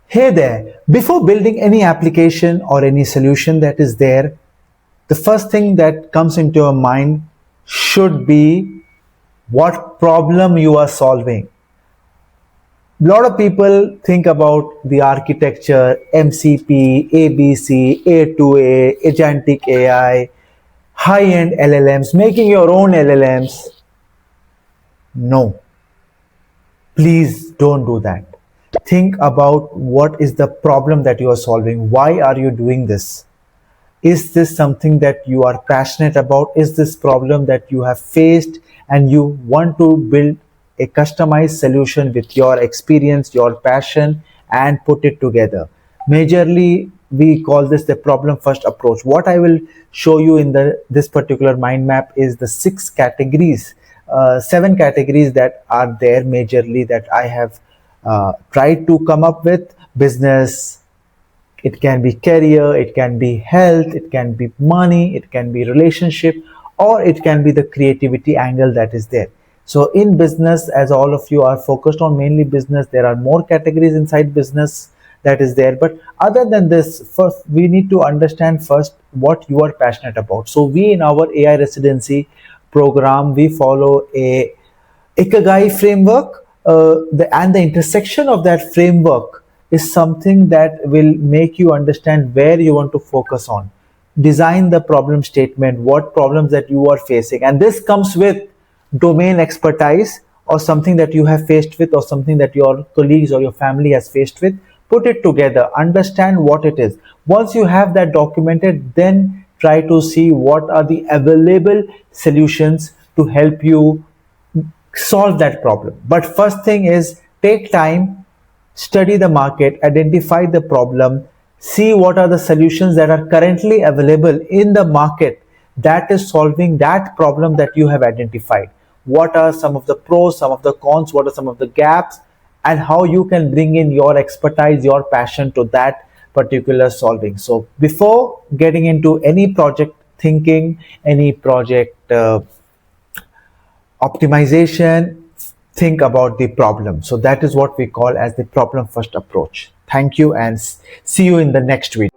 Hey there, before building any application or any solution that is there, the first thing that comes into your mind should be what problem you are solving. A lot of people think about the architecture, MCP, ABC, A2A, agentic AI, high-end LLMs, making your own LLMs. No, please don't do that. Think about what is the problem that you are solving. Why are you doing this? Is this something that you are passionate about? Is this problem that you have faced and you want to build a customized solution with your experience, your passion, and put it together? Majorly, we call this the problem first approach. What I will show you in this particular mind map is the 7 categories that are there majorly that I have tried to come up with: business, it can be career, it can be health, it can be money, it can be relationship, or it can be the creativity angle that is there. So in business, as all of you are focused on mainly business, there are more categories inside business that is there. But other than this, first we need to understand first what you are passionate about. So we in our AI residency program, we follow a Ikigai framework, and the intersection of that framework is something that will make you understand where you want to focus on. Design the problem statement, what problems that you are facing, and this comes with domain expertise or something that you have faced with or something that your colleagues or your family has faced with. Put it together, understand what it is. Once you have that documented, then try to see what are the available solutions to help you solve that problem. But first thing is, take time, study the market, identify the problem, see what are the solutions that are currently available in the market that is solving that problem that you have identified. What are some of the pros, some of the cons, what are some of the gaps, and how you can bring in your expertise, your passion to that particular solving. So before getting into any project thinking, any project optimization, think about the problem. So that is what we call as the problem first approach. Thank you and see you in the next video.